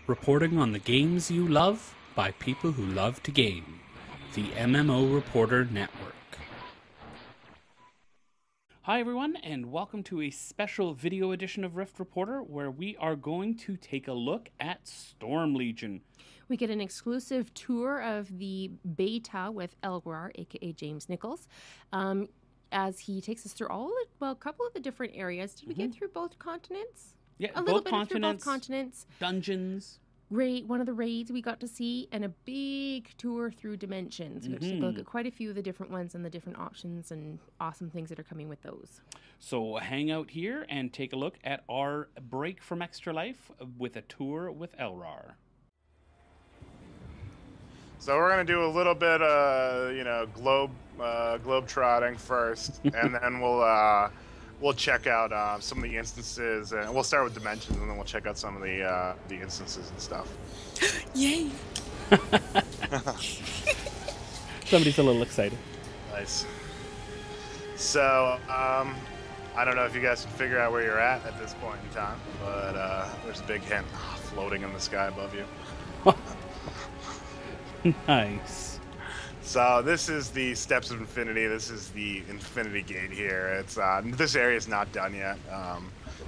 reporting on the games you love by people who love to game. The MMO Reporter Network. Hi everyone, and welcome to a special video edition of Rift Reporter, where we are going to take a look at Storm Legion. We get an exclusive tour of the beta with Elrar, aka James Nichols, as he takes us through a couple of the different areas. Did we get through both continents? Yeah, a little bit through both continents. Dungeons. One of the raids we got to see, and a big tour through dimensions. We got to take a look at quite a few of the different ones and the different options and awesome things that are coming with those. So hang out here and take a look at our break from Extra Life with a tour with Elrar. So we're gonna do a little bit of globe trotting first, and then we'll check out some of the instances, and we'll start with dimensions, and then we'll check out some of the instances and stuff. Yay! Somebody's a little excited. Nice. So I don't know if you guys can figure out where you're at this point in time, but there's a big hint floating in the sky above you. Nice. So this is the Steps of Infinity. This is the Infinity Gate here. It's this area is not done yet.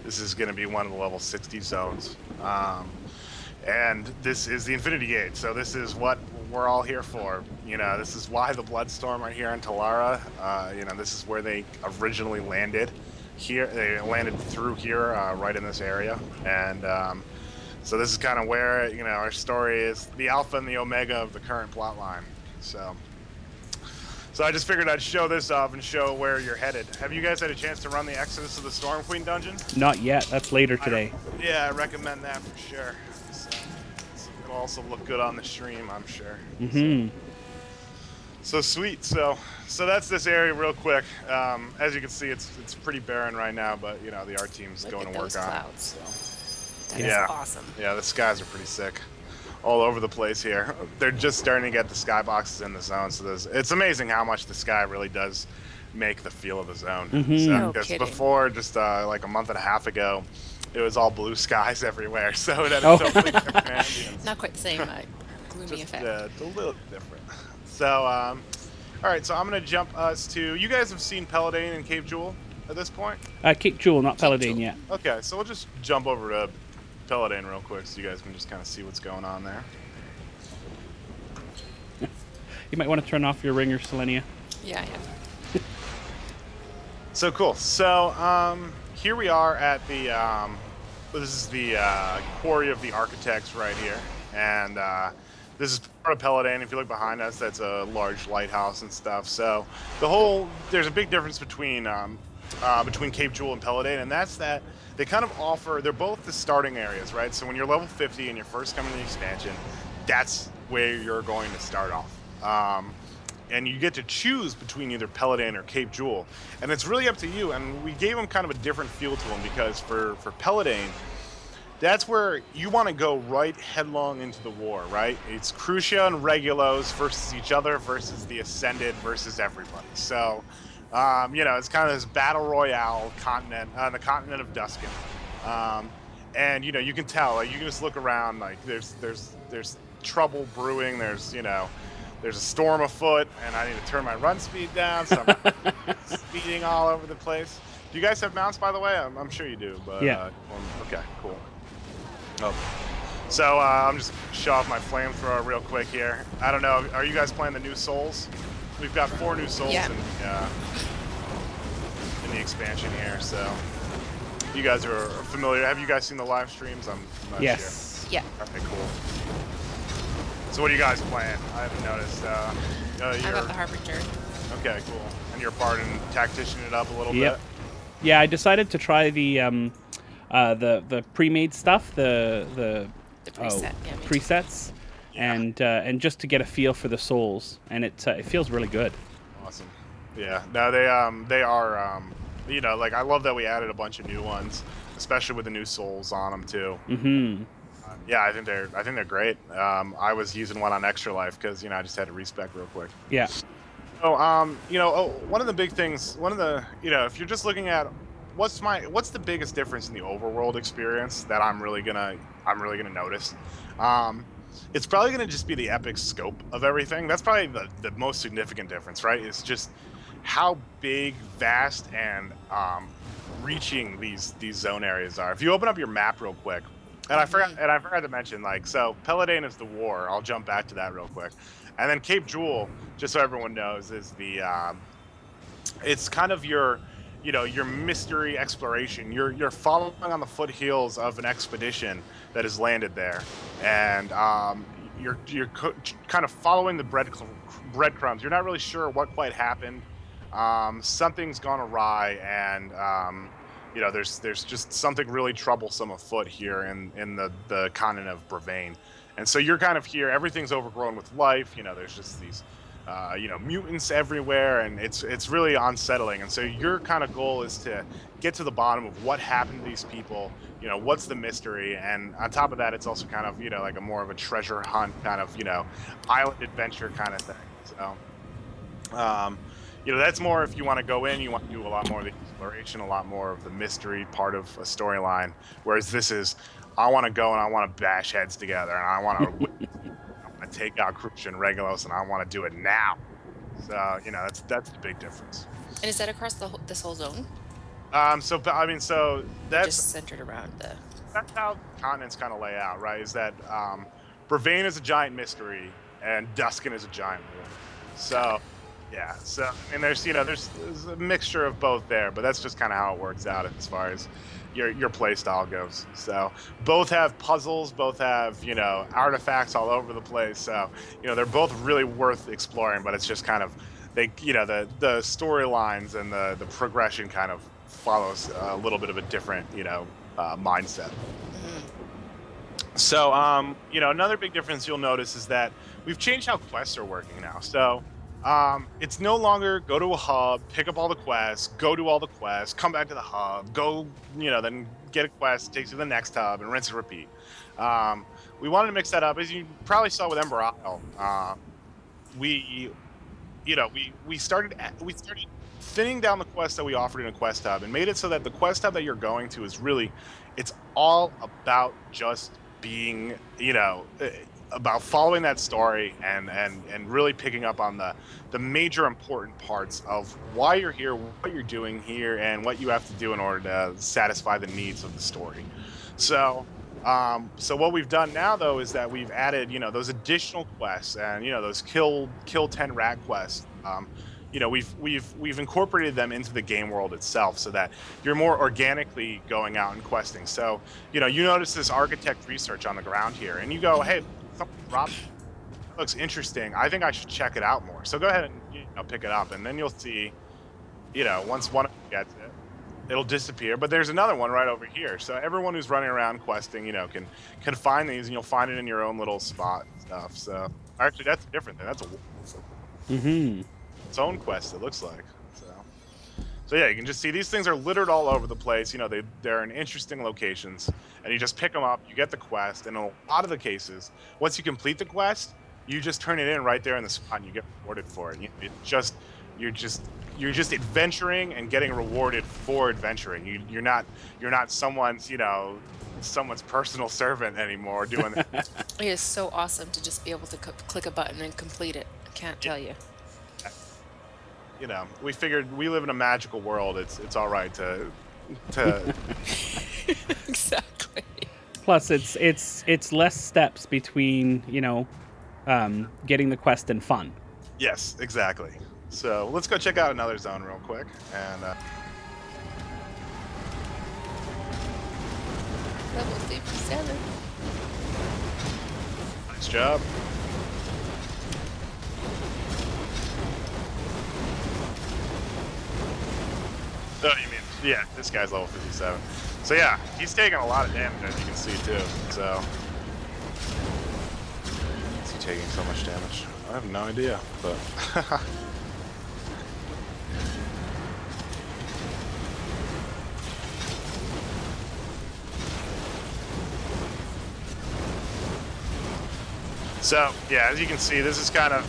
This is going to be one of the level 60 zones, and this is the Infinity Gate. So this is what we're all here for. You know, this is why the Bloodstorm are here in Talara. You know, this is where they originally landed. Here, they landed through here, right in this area, and so this is kind of where, you know, our story is the alpha and the omega of the current plot line. So I just figured I'd show this off and show where you're headed. Have you guys had a chance to run the Exodus of the Storm Queen dungeon? Not yet. That's later today. I recommend that for sure. So, it'll also look good on the stream, I'm sure. So sweet. So that's this area real quick. As you can see, it's pretty barren right now, but you know, the art team's going to work on it. So. That's awesome. Yeah, the skies are pretty sick. All over the place here. They're just starting to get the skyboxes in the zone, so it's amazing how much the sky really does make the feel of the zone. No Because kidding. before, just like a month and a half ago, it was all blue skies everywhere, so it had a totally different ambience. Not quite the same gloomy effect. It's a little different. So, all right, so I'm going to jump us to... You guys have seen Paladin and Cape Jewel at this point? Cape Jewel, not Paladin yet. Okay, so we'll just jump over to Paladin real quick so you guys can just kind of see what's going on there. You might want to turn off your ringer, Sallennia. Yeah, I have. So cool. So here we are at the this is the quarry of the architects right here, and this is part of Paladin. If you look behind us, that's a large lighthouse and stuff. So there's a big difference between Cape Jewel and Paladin, and that's that they kind of offer, they're both the starting areas, right? So when you're level 50 and you're first coming to the expansion, that's where you're going to start off. And you get to choose between either Paladin or Cape Jewel, and it's really up to you. And we gave them kind of a different feel to them, because for Paladin, that's where you want to go right headlong into the war, right? It's Crucia and Regulos versus each other versus the Ascended versus everybody. So you know, it's kind of this battle royale continent, the continent of Duskin, and you know, you can tell, like, you can just look around, like there's trouble brewing. There's a storm afoot, and I need to turn my run speed down, so I'm speeding all over the place. Do you guys have mounts, by the way? I'm sure you do, but yeah. Okay, cool. Oh. So I'm just gonna show off my flamethrower real quick here. I don't know, are you guys playing the new Souls? We've got 4 new Souls in the expansion here, so you guys are familiar. Have you guys seen the live streams? I'm not yes. sure. Yeah. Okay, cool. So what are you guys playing? I haven't noticed. I got the Harbinger. Okay, cool. And you're part in tacticianing it up a little bit? Yeah, I decided to try the pre-made stuff, the preset, presets. Yeah. And just to get a feel for the souls, and it feels really good. Awesome. Yeah. No, they are you know, like, I love that we added a bunch of new ones, especially with the new souls on them too. Yeah, I think they're great. I was using one on Extra Life because, you know, I just had to respec real quick. Yeah. So you know, one of the big things, you know, if you're just looking at what's the biggest difference in the overworld experience that I'm really gonna notice? It's probably gonna just be the epic scope of everything. That's probably the most significant difference, right? It's just how big, vast, and reaching these zone areas are. If you open up your map real quick, and I forgot to mention, like, so Paladin is the war. I'll jump back to that real quick, and then Cape Jewel, just so everyone knows, is the it's kind of your mystery exploration. You're following on the foothills of an expedition that has landed there, and you're kind of following the breadcrumbs. You're not really sure what quite happened. Something's gone awry, and there's just something really troublesome afoot here in the continent of Brevane. And so you're kind of here. Everything's overgrown with life. There's just these mutants everywhere, and it's really unsettling. And so your kind of goal is to get to the bottom of what happened to these people. What's the mystery? And on top of that, it's also kind of like a more of a treasure hunt kind of island adventure kind of thing. So that's more if you want to go in, you want to do a lot more of the exploration, a lot more of the mystery part of a storyline. Whereas this is, I want to go and I want to bash heads together, and I want to take out Crucian and Regulos, and I want to do it now. So that's the big difference. And is that across this whole zone? So that's just centered around the. That's how continents kind of lay out, right? Is that Brevane is a giant mystery and Duskin is a giant war. So. Yeah, so there's a mixture of both there, but that's just kind of how it works out as far as your play style goes. So both have puzzles, both have artifacts all over the place. So they're both really worth exploring, but it's just kind of the storylines and the progression kind of follows a little bit of a different mindset. So another big difference you'll notice is that we've changed how quests are working now. So. It's no longer go to a hub, pick up all the quests, go do all the quests, come back to the hub, go, then get a quest, takes you to the next hub, and rinse and repeat. We wanted to mix that up, as you probably saw with Ember Isle. We started thinning down the quests that we offered in a quest hub and made it so that the quest hub that you're going to is really, it's all about just being, about following that story and really picking up on the major important parts of why you're here, what you're doing here, and what you have to do in order to satisfy the needs of the story. So what we've done now, though, is that we've added, those additional quests and, those kill 10 rat quests. We've incorporated them into the game world itself so that you're more organically going out and questing. So, you notice this architect research on the ground here, and you go, hey, something dropped. That looks interesting. I think I should check it out more. So go ahead and pick it up, and then you'll see, once one of you gets it, it'll disappear. But there's another one right over here. So everyone who's running around questing, can find these, and you'll find it in your own little spot and stuff. So actually, that's a different thing. That's its own quest, it looks like. So yeah, you can just see these things are littered all over the place. They're in interesting locations, and you just pick them up, you get the quest, and in a lot of the cases, once you complete the quest, you just turn it in right there in the spot, and you get rewarded for it. You're just adventuring and getting rewarded for adventuring. You're not someone's personal servant anymore doing that. It is so awesome to just be able to click a button and complete it. I can't tell you. We figured we live in a magical world. It's all right to Exactly. Plus, it's less steps between getting the quest and fun. Yes, exactly. So let's go check out another zone real quick. And Level 57. nice job. Oh, you mean, yeah, this guy's level 57. So yeah, he's taking a lot of damage, as you can see, too. So, is he taking so much damage? I have no idea, but... So, yeah, as you can see, this is kind of,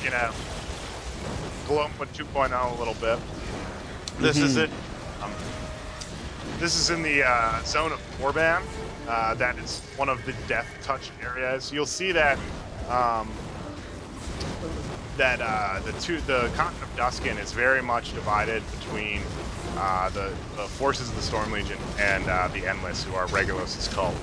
Gloomwood 2.0 a little bit. This is it. this is in the zone of Orban. That is one of the death touch areas. You'll see that the continent of Duskin is very much divided between the forces of the Storm Legion and the Endless, who are Regulos' cult.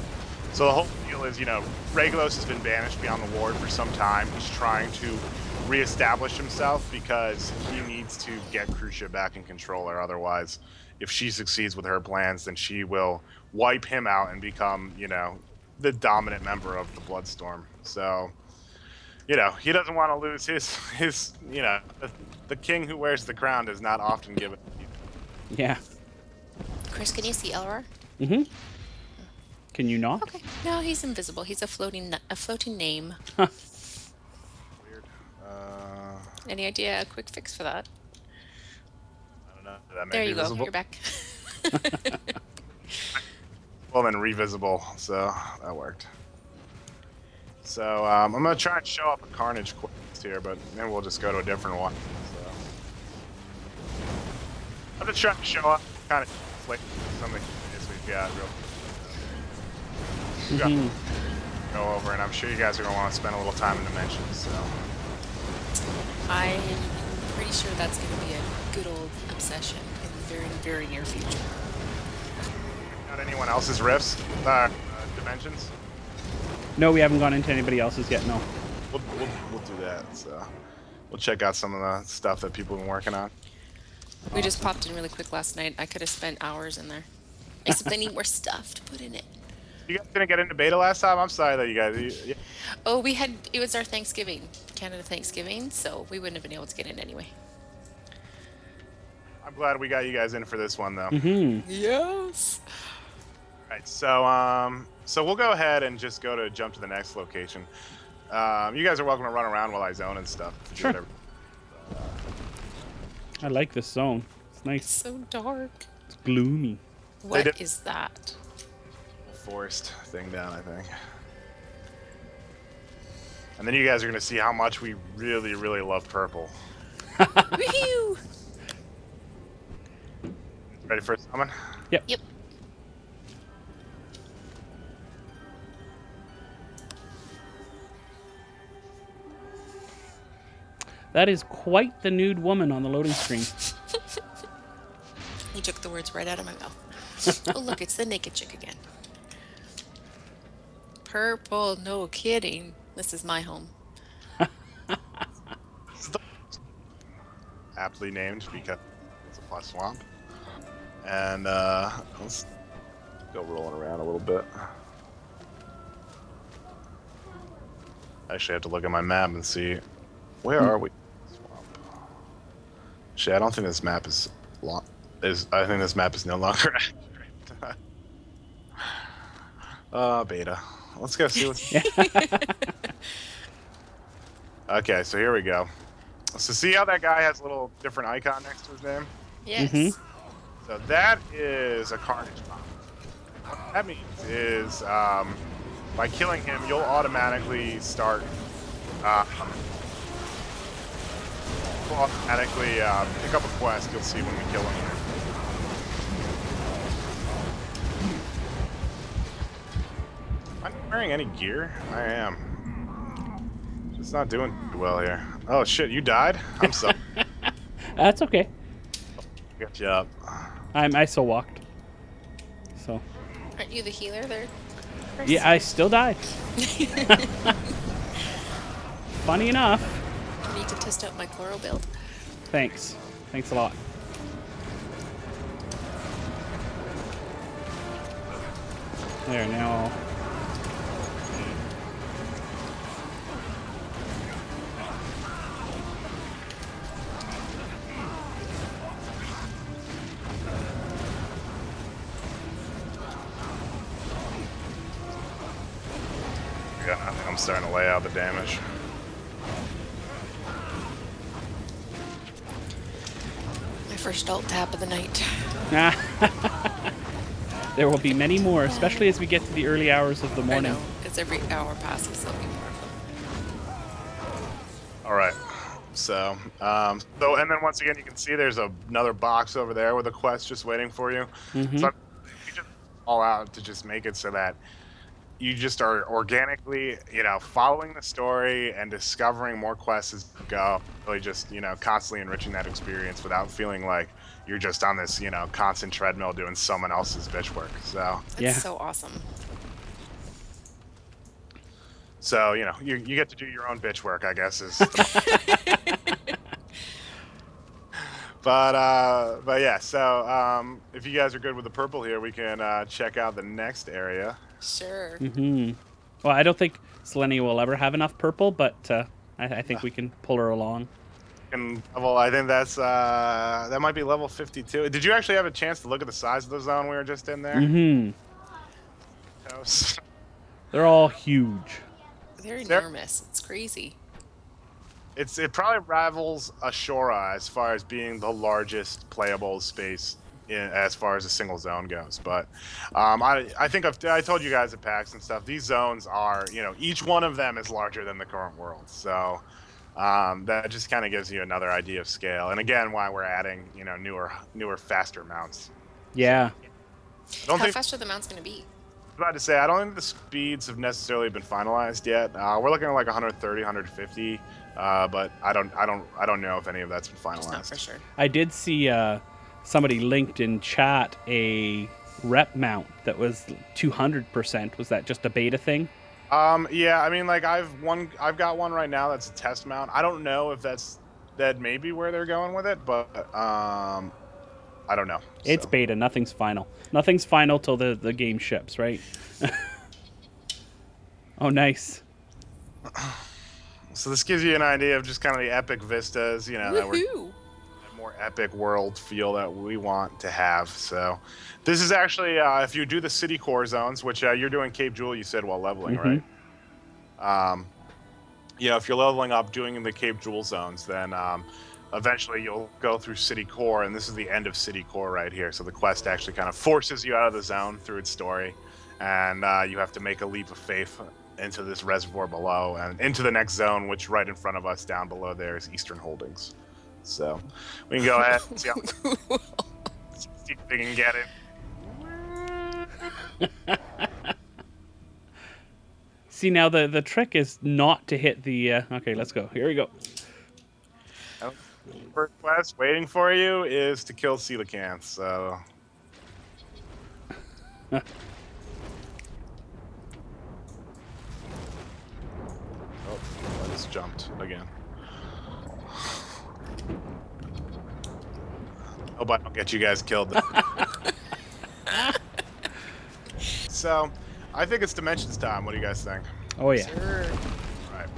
So the whole deal is, Regulos has been banished beyond the ward for some time. He's trying to reestablish himself because he needs to get Crucia back in control, or otherwise, if she succeeds with her plans, then she will wipe him out and become, the dominant member of the Bloodstorm. So, he doesn't want to lose his the king who wears the crown does not often given. Yeah. Chris, can you see Elrar? Mm-hmm. Can you not? Okay. No, he's invisible. He's a floating name. Weird. Any idea a quick fix for that? I don't know. That may There be you go. visible. You're back. Well, then revisible, so that worked. So I'm gonna try and show up a Carnage quest here, but maybe we'll just go to a different one. So I'm just trying to show up, kind of flick some of the candidates we've got real. Go over, and I'm sure you guys are gonna want to spend a little time in Dimensions. So I'm pretty sure that's going to be a good old obsession in the very, very near future. not anyone else's rifts, Dimensions. No, we haven't gone into anybody else's yet. No. We'll do that. So we'll check out some of the stuff that people have been working on. We just popped in really quick last night. I could have spent hours in there. Except I need more stuff to put in it. You guys didn't get into beta last time? I'm sorry that you guys... Yeah. Oh, it was our Thanksgiving, Canada Thanksgiving, so we wouldn't have been able to get in anyway. I'm glad we got you guys in for this one, though. Yes. All right, so we'll go ahead and just jump to the next location. You guys are welcome to run around while I zone and stuff. Sure. I like this zone. It's nice. It's so dark. It's gloomy. What is that? Forest thing down, I think. And then you guys are going to see how much we really, really love purple. Woohoo! Ready for a summon? Yep. Yep. That is quite the nude woman on the loading screen. He took the words right out of my mouth. Oh, look, it's the naked chick again. Purple, no kidding. This is my home. Aptly named because it's a plush swamp. And let's go rolling around a little bit. I actually have to look at my map and see where are we. Swamp. Actually, I don't think this map is long. I think this map is no longer accurate. Beta. Let's go see what's. Okay, so here we go. So see how that guy has a little different icon next to his name? Yes. So that is a Carnage bomb. What that means is, by killing him, you'll automatically start. You'll automatically pick up a quest. You'll see when we kill him. Am I wearing any gear? I am. Just not doing too well here. Oh shit! You died. I'm sorry. That's okay. Good job. I still walked. So. Aren't you the healer there, Chris? Yeah, I still died. Funny enough. I need to test out my chloral build. Thanks. Thanks a lot. There, now. Yeah, I think I'm starting to lay out the damage. My first alt tap of the night. There will be many more, especially as we get to the early hours of the morning. I know. It's every hour passes, there'll be more of them. All right. So, and then once again, you can see there's another box over there with a quest just waiting for you. So I'm all out to just make it so that you just are organically, following the story and discovering more quests as you go. Really just, constantly enriching that experience without feeling like you're just on this, constant treadmill doing someone else's bitch work. So That's so awesome. So, you get to do your own bitch work, I guess is. But yeah, so if you guys are good with the purple here, we can check out the next area. Sure. Well, I don't think Sallennia will ever have enough purple, but I think we can pull her along. And I think that might be level 52. Did you actually have a chance to look at the size of the zone we were just in there? They're all huge. They're enormous. It's crazy. It probably rivals Ashura as far as being the largest playable space as far as a single zone goes. But I think I told you guys at PAX and stuff, these zones are, each one of them is larger than the current world. So that just kind of gives you another idea of scale. And again, why we're adding, newer, faster mounts. Yeah. How fast are the mounts going to be? I was about to say, I don't think the speeds have necessarily been finalized yet. We're looking at like 130, 150. But I don't know if any of that's been finalized. Not for sure. I did see somebody linked in chat a rep mount that was 200%. Was that just a beta thing? Yeah, I mean, like I've got one right now that's a test mount. I don't know if that may be where they're going with it, but I don't know. It's beta. Nothing's final. Nothing's final till the game ships, right? Oh, nice. So this gives you an idea of just kind of the epic vistas, that we're more epic world feel that we want to have. So this is actually, if you do the city core zones, which you're doing Cape Jewel, you said while leveling, right? If you're leveling up doing the Cape Jewel zones, then eventually you'll go through city core, and this is the end of city core right here. So the quest actually kind of forces you out of the zone through its story, and you have to make a leap of faith into this reservoir below and into the next zone, which right in front of us down below there is Eastern Holdings. So we can go ahead and see if we can get it. See, now the trick is not to hit the... okay, let's go. Here we go. First quest waiting for you is to kill coelacanth, so... I just jumped again. Hope I don't get you guys killed. So, I think it's Dimensions time. What do you guys think? Oh, yeah. Sure. Right.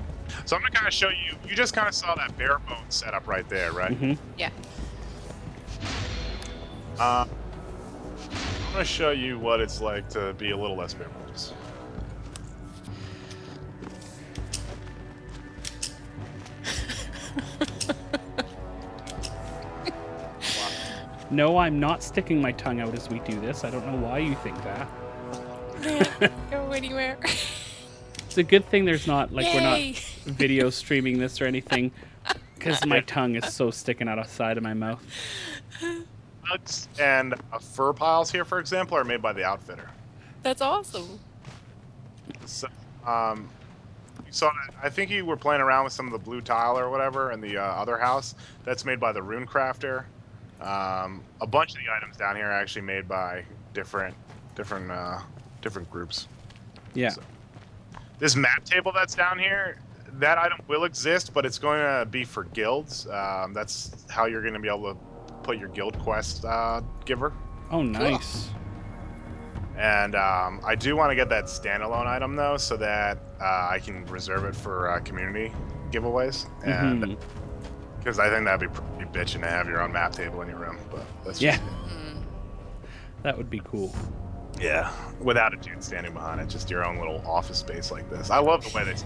So I'm going to kind of show you. You just kind of saw that bare bones setup right there, right? Yeah. I'm going to show you what it's like to be a little less bare bones. No, I'm not sticking my tongue out as we do this. I don't know why you think that. Can't go anywhere. It's a good thing there's not, like, Yay. we're not video streaming this or anything, because my tongue is so sticking out of the side of my mouth. Nuts and fur piles here, for example, are made by the outfitter. That's awesome. So, you saw that, I think you were playing around with some of the blue tile or whatever in the other house. That's made by the Rune Crafter. A bunch of the items down here are actually made by different groups. Yeah. So, this map table that's down here, that item will exist, but it's going to be for guilds. That's how you're going to be able to put your guild quest giver. Oh, nice. Cool. And I do want to get that standalone item though, so that I can reserve it for community giveaways. And because I think that'd be pretty bitching to have your own map table in your room. But that's just That would be cool. Yeah, without a dude standing behind it, just your own little office space like this. I love the way they. This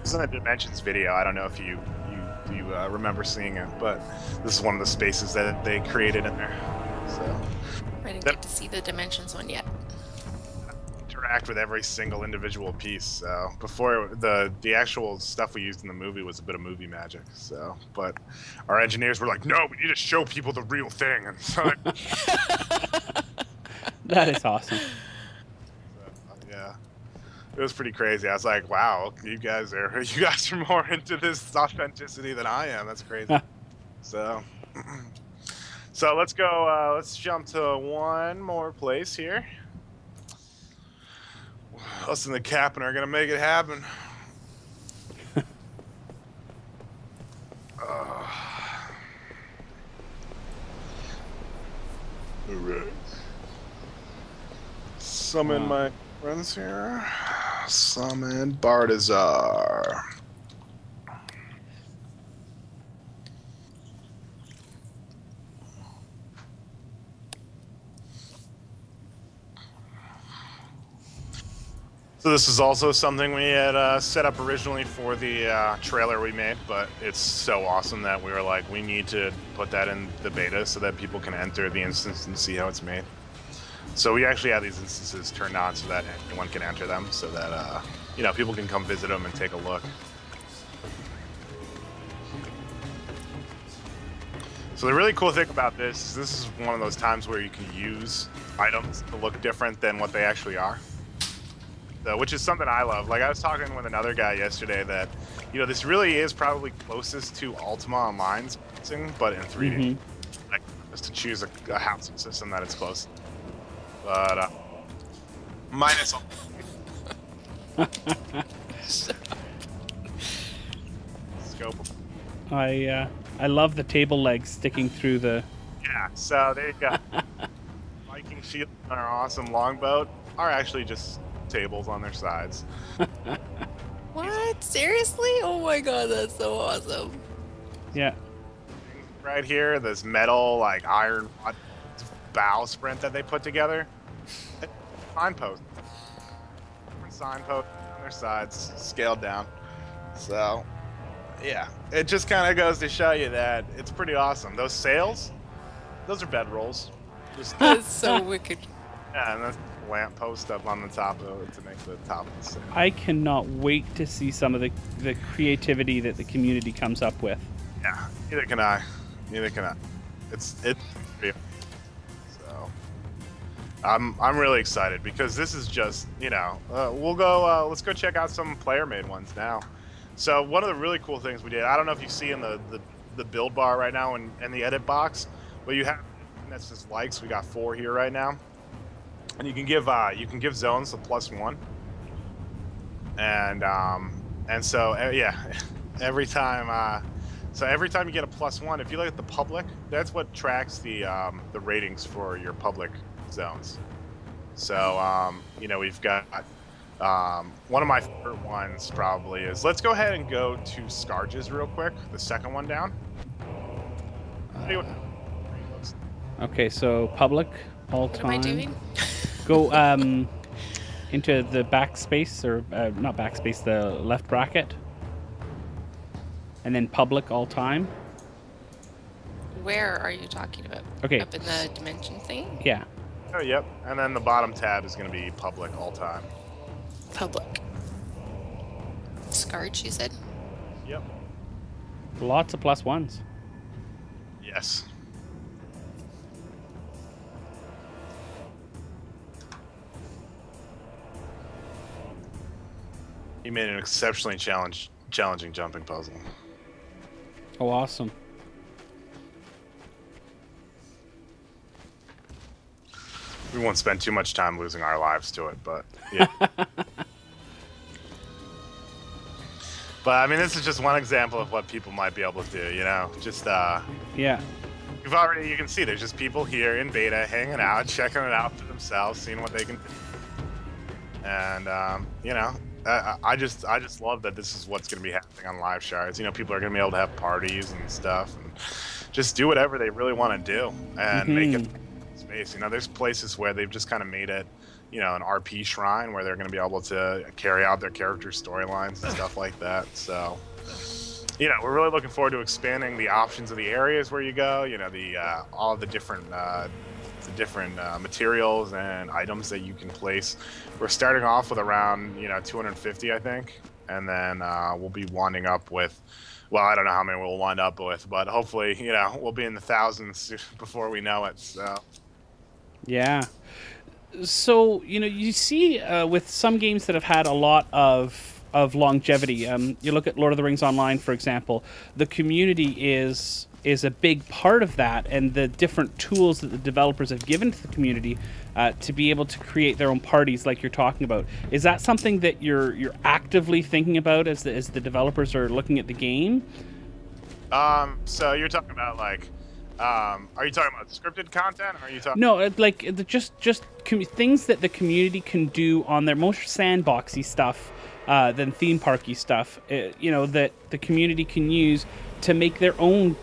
is in a Dimensions video. I don't know if you remember seeing it, but this is one of the spaces that they created in there. So I didn't get to see the Dimensions one yet. Interact with every single individual piece. So before the actual stuff we used in the movie was a bit of movie magic. So, but our engineers were like, "No, we need to show people the real thing." And so That is awesome. Yeah, it was pretty crazy. I was like, wow, you guys are more into this authenticity than I am. That's crazy. So, so let's go. Let's jump to one more place here. Us and the captain are gonna make it happen. All right. Summon my friends here. Summon Bartazar. So this is also something we had set up originally for the trailer we made, but it's so awesome that we were like, we need to put that in the beta so that people can enter the instance and see how it's made. So we actually have these instances turned on so that anyone can enter them, so that you know, people can come visit them and take a look. So the really cool thing about this is one of those times where you can use items to look different than what they actually are. So, which is something I love. Like I was talking with another guy yesterday that, you know, this really is probably closest to Ultima Online's housing, but in 3D. Mm-hmm. Like, just to choose a housing system that it's close. But minus all. Scope. I love the table legs sticking through the. Yeah. So there you go. Viking shield on our awesome longboat are actually just tables on their sides. What? Seriously? Oh my god, that's so awesome. Yeah. Right here, this metal, like iron bow sprint that they put together. Signpost. Different signpost on their sides, scaled down. So, yeah. It just kind of goes to show you that it's pretty awesome. Those sails, those are bedrolls. That's so wicked. Yeah, and that's lamppost up on the top of it to make the top of the sail. I cannot wait to see some of the creativity that the community comes up with. Yeah, neither can I. Neither can I. It's real. So I'm really excited because this is just, you know, we'll go let's go check out some player made ones now. So one of the really cool things we did, I don't know if you see in the build bar right now and the edit box, but you have that's just likes. We got 4 here right now. And you can give zones a +1, and so yeah, every time you get a +1, if you look at the public, that's what tracks the ratings for your public zones. So you know, we've got one of my favorite ones probably is, let's go ahead and go to Scarges real quick, the second one down. Okay, so public all time. What am I doing? Go into the backspace, or not backspace, the left bracket, and then public all time. Where are you talking about? Okay. Up in the dimension thing? Yeah. Oh, yep. And then the bottom tab is going to be public all time. Public. Scarred, you said? Yep. Lots of +1s. Yes. He made an exceptionally challenging jumping puzzle. Oh, awesome. We won't spend too much time losing our lives to it, but yeah. But I mean, this is just one example of what people might be able to do, you know? Just yeah. you can see there's just people here in beta hanging out, checking it out for themselves, seeing what they can do. And you know, I just love that this is what's going to be happening on Live Shards. You know, people are going to be able to have parties and stuff, and just do whatever they really want to do and make it space. You know, there's places where they've just kind of made it, you know, an RP shrine where they're going to be able to carry out their character storylines and stuff like that. So, you know, we're really looking forward to expanding the options of the areas where you go. You know, the all of the different materials and items that you can place. We're starting off with around, you know, 250, I think, and then we'll be winding up with, well, I don't know how many we'll wind up with, but hopefully, you know, we'll be in the thousands before we know it. So, yeah, So, you see with some games that have had a lot of longevity. You look at Lord of the Rings Online, for example. The community is a big part of that, and the different tools that the developers have given to the community to be able to create their own parties, like you're talking about. Is that something that you're actively thinking about as the developers are looking at the game? So you're talking about like, are you talking about scripted content? Or are you talking? No, just things that the community can do on their most sandboxy stuff than theme parky stuff. That the community can use to make their own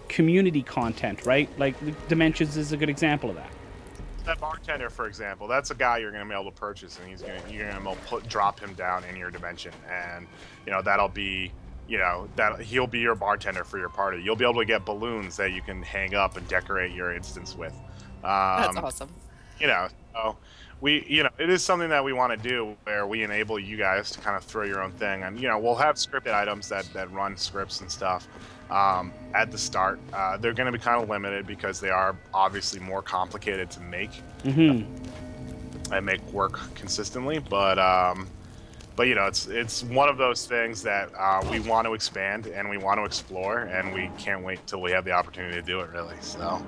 community content, right? Like Dimensions is a good example of that. That bartender, for example, that's a guy you're going to be able to purchase, and you're going to drop him down in your dimension, and that'll be. That he'll be your bartender for your party. You'll be able to get balloons that you can hang up and decorate your instance with. That's awesome. So it is something that we want to do where we enable you guys to kind of throw your own thing. And, we'll have scripted items that run scripts and stuff at the start. They're going to be kind of limited because they are obviously more complicated to make and make work consistently. But it's one of those things that we want to expand and we want to explore, and we can't wait till we have the opportunity to do it, really. So,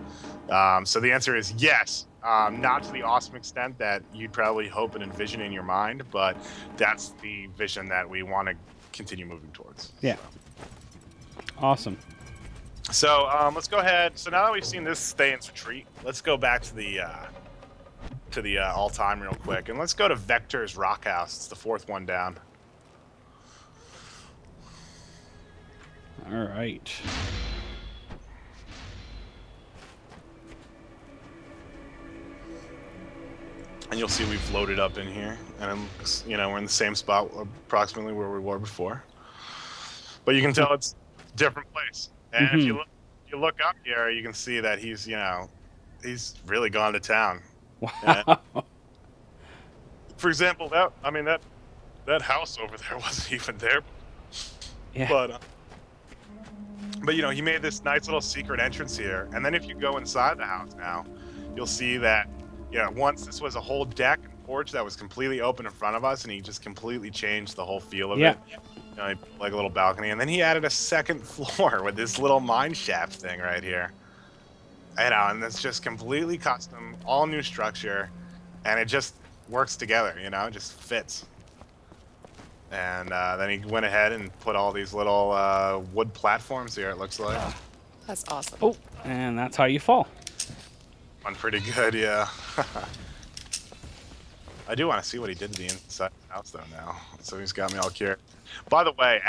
so the answer is yes. Not to the awesome extent that you'd probably hope and envision in your mind, but that's the vision that we want to continue moving towards. Yeah. Awesome. So let's go ahead. So now that we've seen this stay and retreat, let's go back to the all-time real quick, and let's go to Vector's Rock House. It's the fourth one down. All right. And you'll see we've loaded up in here, and it looks, we're in the same spot approximately where we were before. But you can tell it's a different place. And if you look up here, you can see that he's really gone to town. Wow. For example, that house over there wasn't even there. Yeah. But he made this nice little secret entrance here, and then if you go inside the house now, you'll see that once this was a whole deck and porch that was completely open in front of us, and he just completely changed the whole feel of it. Like a little balcony, and then he added a second floor with this little mine shaft thing right here. And it's just completely custom, all new structure, and it just works together, it just fits. And then he went ahead and put all these little wood platforms here, it looks like. That's awesome. Oh, and that's how you fall. One pretty good, yeah. I do want to see what he did to the inside of the house, though, now. So he's got me all curious. By the way,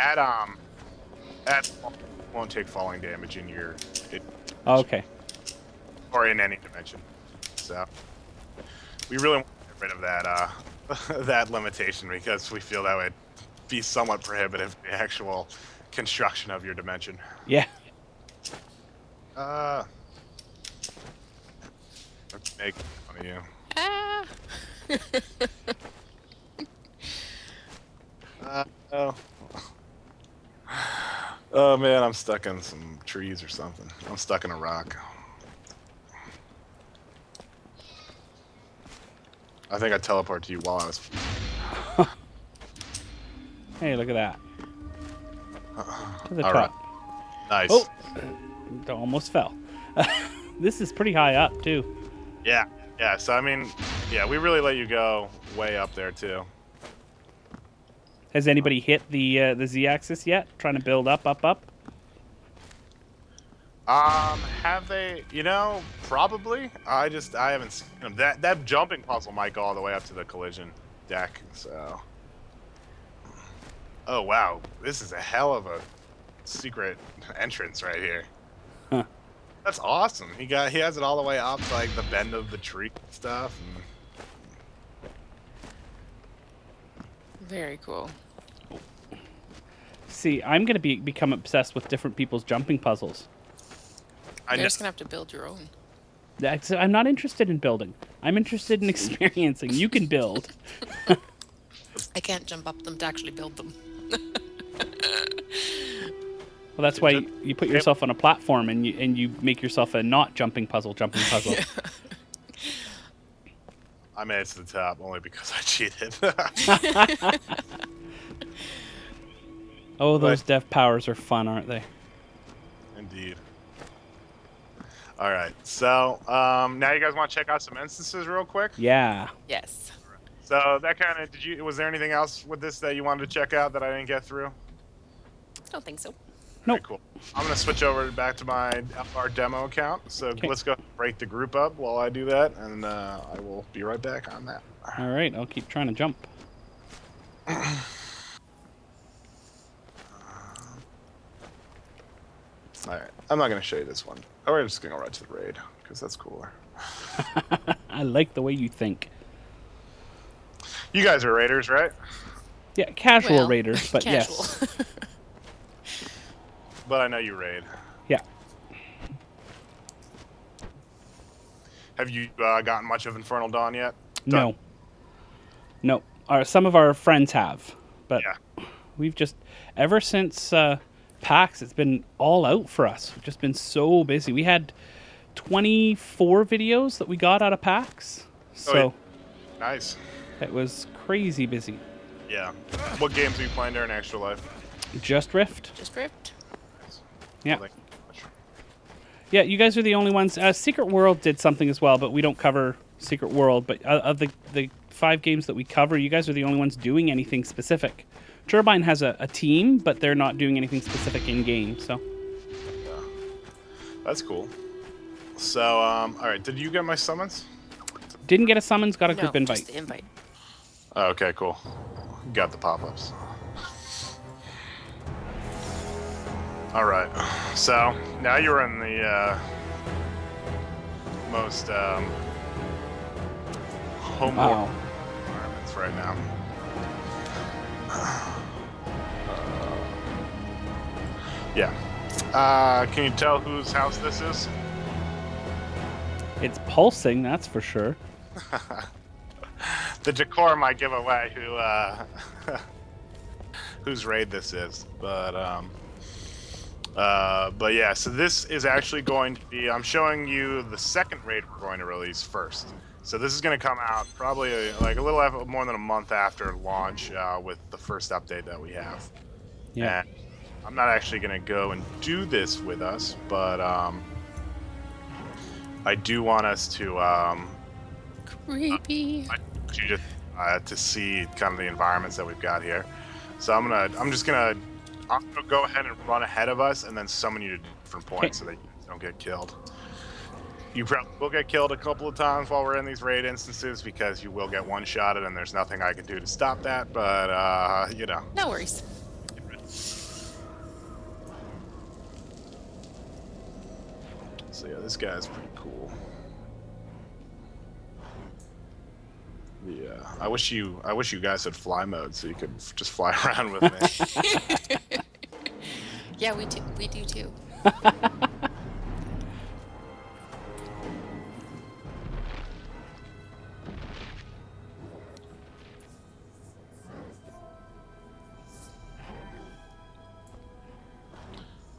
won't take falling damage in your... Okay. Or in any dimension. So we really want to get rid of that that limitation, because we feel that would be somewhat prohibitive to the actual construction of your dimension. Yeah. Let's make fun of you. Oh man, I'm stuck in some trees or something. I'm stuck in a rock. I think I teleported to you while I was... Hey, look at that. To the All top. Right. Nice. Oh, almost fell. This is pretty high up, too. Yeah. So, we really let you go way up there, too. Has anybody hit the Z-axis yet? Trying to build up? Have they? Probably. I haven't seen them. That jumping puzzle might go all the way up to the collision deck. So. Oh wow, this is a hell of a secret entrance right here. Huh. That's awesome. He has it all the way up to, like, the bend of the tree and stuff. Very cool. See, I'm going to become obsessed with different people's jumping puzzles. You're just going to have to build your own. I'm not interested in building. I'm interested in experiencing. You can build. I can't jump up them to actually build them. Well, that's why you put yourself on a platform and you make yourself a not jumping puzzle. I I made it to the top only because I cheated. Oh, those dev powers are fun, aren't they? Indeed. All right, so now you guys want to check out some instances real quick? Yeah. Yes. So that kind of was there anything else with this that you wanted to check out that I didn't get through? I don't think so. Nope. Okay, cool. I'm gonna switch over back to my Elrar demo account. So let's go break the group up while I do that, and I will be right back on that. All right, I'll keep trying to jump. All right, I'm not gonna show you this one. Oh, we're just gonna go right to the raid because that's cooler. I like the way you think. You guys are raiders, right? Yeah, casual Well, raiders, but casual. yes. But I know you raid. Yeah. Have you gotten much of Infernal Dawn yet? No. No. Some of our friends have, but Yeah. we've just ever since PAX, it's been all out for us. We've just been so busy. We had 24 videos that we got out of PAX, so Nice. it was crazy busy. Yeah. What games are you playing during Extra Life? Just Rift. Just ripped. Yeah. Well, thank you very much. Yeah, you guys are the only ones. Secret World did something as well, but we don't cover Secret World. But of the 5 games that we cover, you guys are the only ones doing anything specific. Turbine has a team, but they're not doing anything specific in game. So That's cool. So, all right. Did you get my summons? didn't get a summons, got a No, group invite. just the invite. Oh, okay, cool. Got the pop-ups. All right. So now you're in the most homeward Wow. environments right now. Yeah. Can you tell whose house this is? It's pulsing, that's for sure. The decor might give away who whose raid this is, but yeah. So this is actually going to be. I'm showing you the second raid we're going to release first. So this is going to come out probably like a little more than a month after launch with the first update that we have. Yeah. And I'm not actually going to go and do this with us, but I do want us to. Creepy. I want you to see kind of the environments that we've got here. So I'm gonna go ahead and run ahead of us, and then summon you to different points so that you don't get killed. You probably will get killed a couple of times while we're in these raid instances because you will get one-shotted, and there's nothing I can do to stop that. But you know. No worries. So yeah, this guy's pretty cool. Yeah, I wish you guys had fly mode so you could just fly around with me. Yeah, we do too.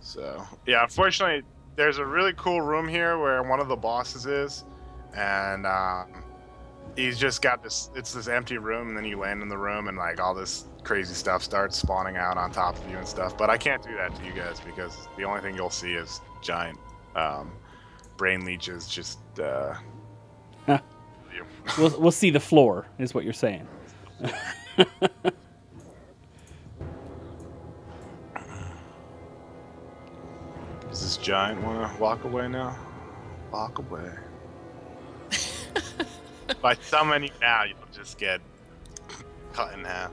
So yeah, unfortunately, there's a really cool room here where one of the bosses is, and he's just got this. It's this empty room, and then you land in the room, and like all this crazy stuff starts spawning out on top of you and stuff. But I can't do that to you guys because the only thing you'll see is giant brain leeches. Just you. We'll see the floor, is what you're saying. Does this giant want to walk away now? Walk away. By summoning you now, you'll just get cut in half.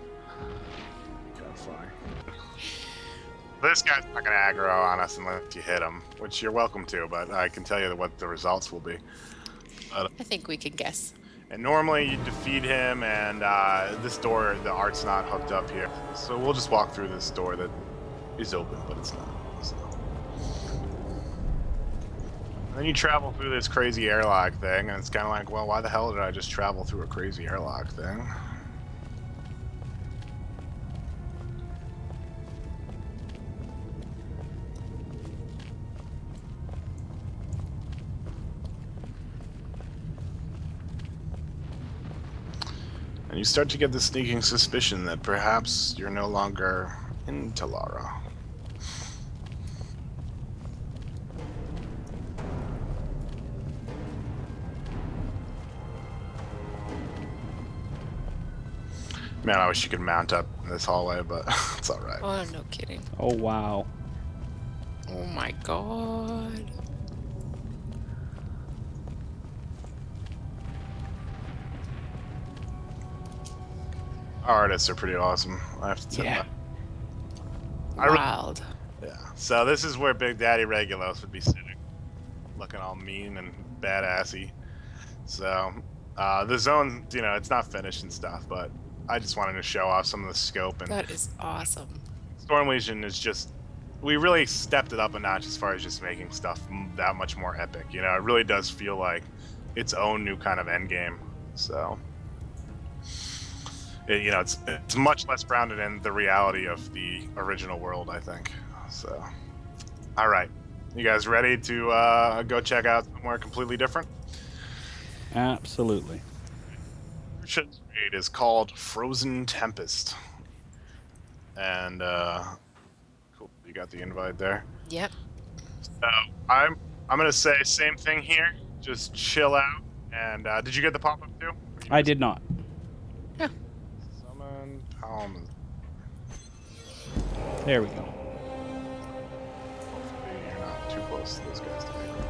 Kind of funny. This guy's not going to aggro on us unless you hit him, which you're welcome to, but I can tell you what the results will be. I think we can guess. And normally you defeat him, and this door, the art's not hooked up here. So we'll just walk through this door that is open, but it's not. So. Then you travel through this crazy airlock thing, and it's kind of like, well, why the hell did I just travel through a crazy airlock thing? And you start to get the sneaking suspicion that perhaps you're no longer in Talara. Man, I wish you could mount up in this hallway, but it's alright. Oh, no kidding. Oh, wow. Oh my god. Our artists are pretty awesome, I have to tell Yeah. you. Wild. Yeah. So this is where Big Daddy Regulos would be sitting, looking all mean and badassy. So the zone, you know, it's not finished and stuff, but I just wanted to show off some of the scope. And That is awesome. Storm Legion is just, we really stepped it up a notch as far as just making stuff that much more epic. You know, it really does feel like its own new kind of end game. So, you know, it's much less grounded in the reality of the original world, I think. So, all right, you guys ready to go check out somewhere completely different? Absolutely. Shit's raid is called Frozen Tempest, and cool, you got the invite there. Yep. So I'm gonna say same thing here. Just chill out. And did you get the pop up too? I did not. Yeah. Summon Palm. There we go. Hopefully you're not too close to those guys to make them.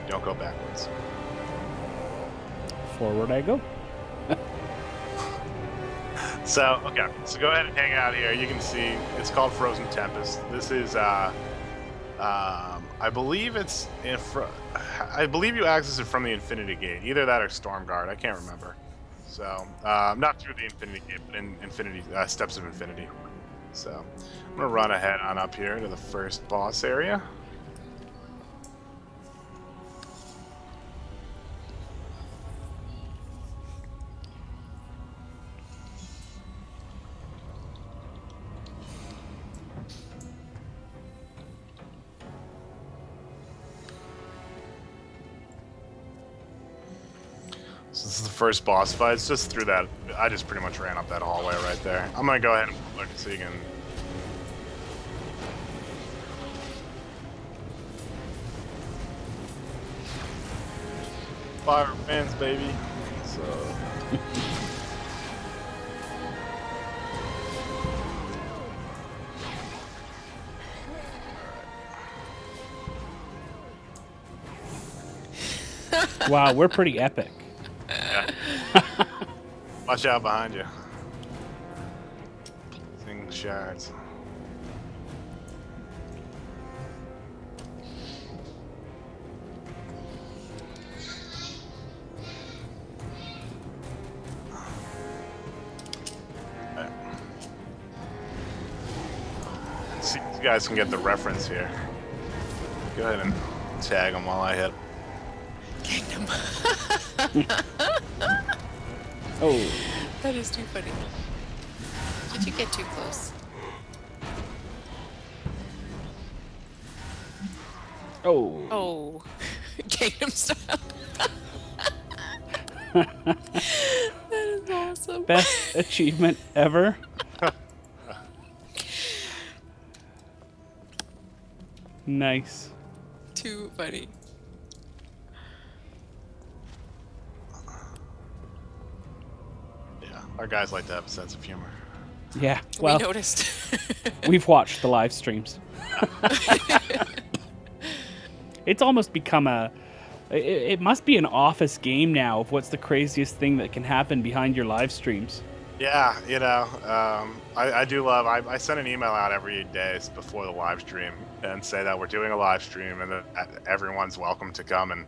Don't go backwards. Forward I go. So, okay, so go ahead and hang out here. You can see it's called Frozen Tempest. This is, I believe it's I believe you access it from the Infinity Gate. Either that or Stormguard. I can't remember. So, not through the Infinity Gate, but in Infinity Steps of Infinity. So, I'm gonna run ahead on up here to the first boss area. So this is the first boss fight. It's just through that. I just pretty much ran up that hallway right there. I'm gonna go ahead and look so you can. Fire wins, baby. So. Wow, we're pretty epic. Watch out behind you. Thing shards. Right. See if you guys can get the reference here. Go ahead and tag them while I hit. Kingdom. Oh. That is too funny. Did you get too close? Oh. Oh. Kingdom style. That is awesome. Best achievement ever. Nice. Too funny. Yeah, our guys like to have a sense of humor. Yeah. Well, We noticed. we've watched the live streams. It's almost become it must be an office game now of what's the craziest thing that can happen behind your live streams. Yeah, you know, I do love. I send an email out every day before the live stream and say that we're doing a live stream and that everyone's welcome to come and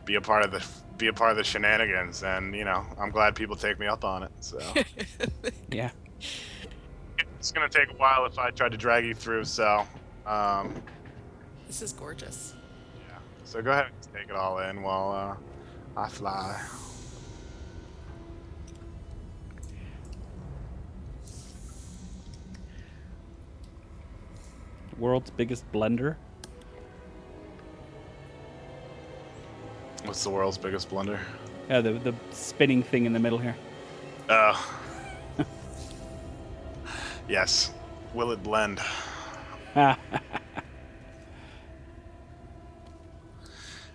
be a part of the shenanigans. And you know, I'm glad people take me up on it. So Yeah. it's gonna take a while if I try to drag you through. So This is gorgeous. yeah, so go ahead and take it all in while I fly. World's biggest blender. What's the world's biggest blunder? Yeah, the spinning thing in the middle here. Oh. Yes. Will it blend?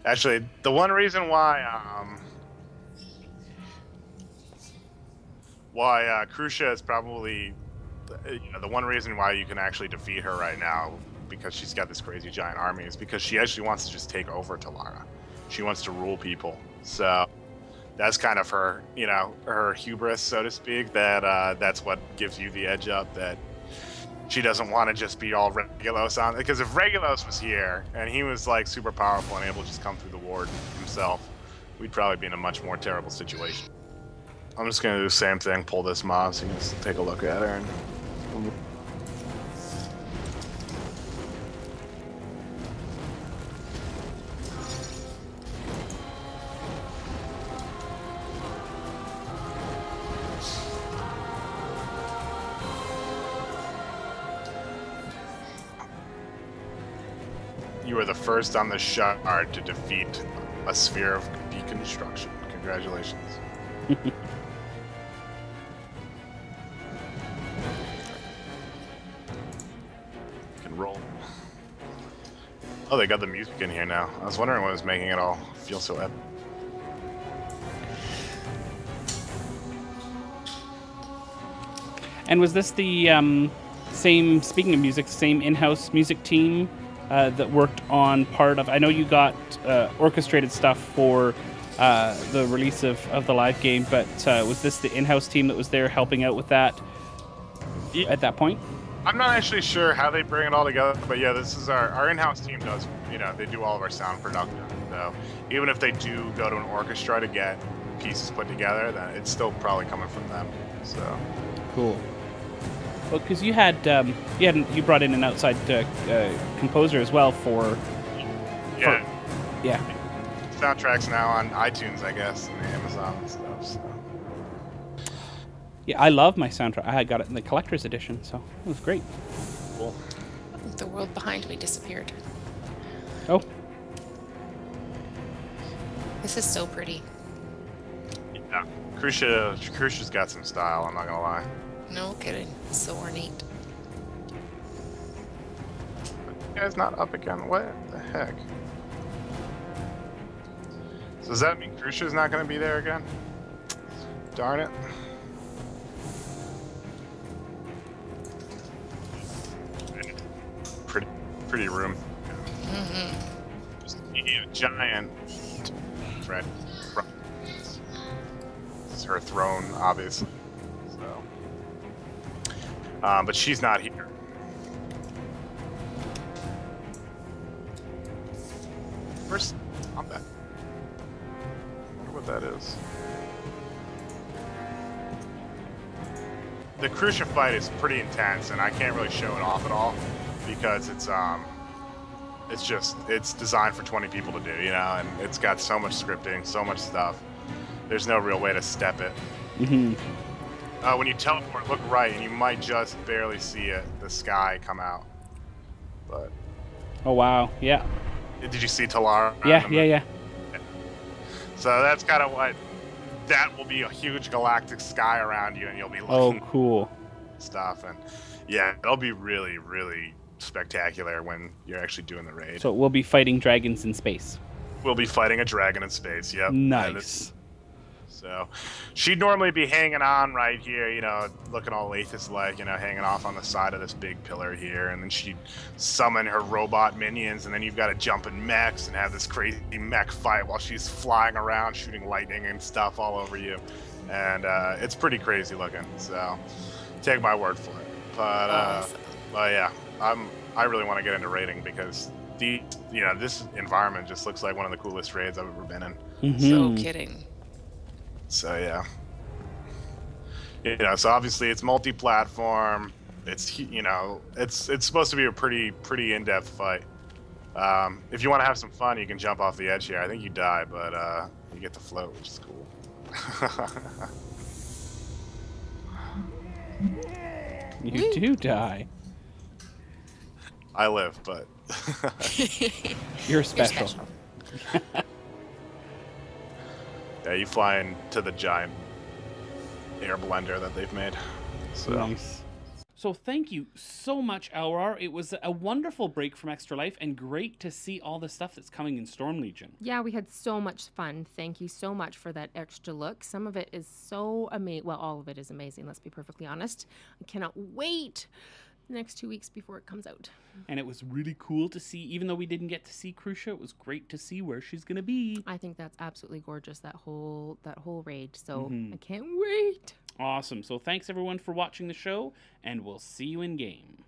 Actually, the one reason why Krusha is probably the one reason why you can actually defeat her right now, because she's got this crazy giant army, is because she actually wants to just take over Talara. She wants to rule people. So that's kind of her, her hubris, so to speak. That's what gives you the edge up. That she doesn't want to just be all Regulos on. Because if Regulos was here and he was like super powerful and able to just come through the ward himself, we'd probably be in a much more terrible situation. I'm just gonna do the same thing. Pull this mob so you can just take a look at her. And you were the first on the shard to defeat a sphere of deconstruction. Congratulations. Can roll. Oh, they got the music in here now. I was wondering what was making it all feel so epic. And was this the same, speaking of music, same in-house music team that worked on part of... I know you got orchestrated stuff for the release of the live game, but was this the in-house team that was there helping out with that at that point? I'm not actually sure how they bring it all together, but yeah, this is our in-house team does, they do all of our sound production. So even if they do go to an orchestra to get pieces put together, then it's still probably coming from them. So cool. Well, because you brought in an outside composer as well for yeah. Yeah. Soundtracks now on iTunes, I guess, and Amazon and stuff. So. Yeah, I love my soundtrack. I got it in the collector's edition, so it was great. Cool. The world behind me disappeared. Oh. This is so pretty. Yeah, Krusha's got some style. I'm not gonna lie. No kidding. It's so ornate. You guys not up again? What the heck? So does that mean Krusha's not going to be there again? Darn it. Pretty room. Just a giant thread. It's her throne, obviously. So, but she's not here. First combat. I wonder what that is. The Krusha fight is pretty intense, and I can't really show it off at all because it's designed for 20 people to do, and it's got so much scripting, so much stuff. There's no real way to step it. Mm-hmm. When you teleport, look right, and you might just barely see the sky come out. But Oh wow, yeah. did you see Talara? Yeah. So that's kind of what. That will be a huge galactic sky around you, and you'll be looking Oh, cool. stuff, and yeah, it'll be really, really spectacular when you're actually doing the raid. So we'll be fighting dragons in space. We'll be fighting a dragon in space. Yep. Nice. So she'd normally be hanging on right here, looking all Lathis-like, hanging off on the side of this big pillar here, and then she'd summon her robot minions, and then you've got to jump in mechs and have this crazy mech fight while she's flying around, shooting lightning and stuff all over you, and it's pretty crazy looking. So take my word for it. But yeah, I really want to get into raiding because this environment just looks like one of the coolest raids I've ever been in. Mm-hmm. So kidding. So yeah, so obviously it's multi-platform. It's it's supposed to be a pretty in-depth fight. If you want to have some fun, you can jump off the edge here. I think you die, but you get to float, which is cool. You do die. I live, but You're special. yeah, you fly into the giant air blender that they've made. So. Nice. So thank you so much, Elrar. It was a wonderful break from Extra Life and great to see all the stuff that's coming in Storm Legion. Yeah, we had so much fun. Thank you so much for that extra look. Some of it is so amazing. Well, all of it is amazing, let's be perfectly honest. I cannot wait the next 2 weeks before it comes out. And it was really cool to see, even though we didn't get to see Crucia, it was great to see where she's going to be. I think that's absolutely gorgeous, that whole raid. So I can't wait. Awesome. So thanks everyone for watching the show, and we'll see you in game.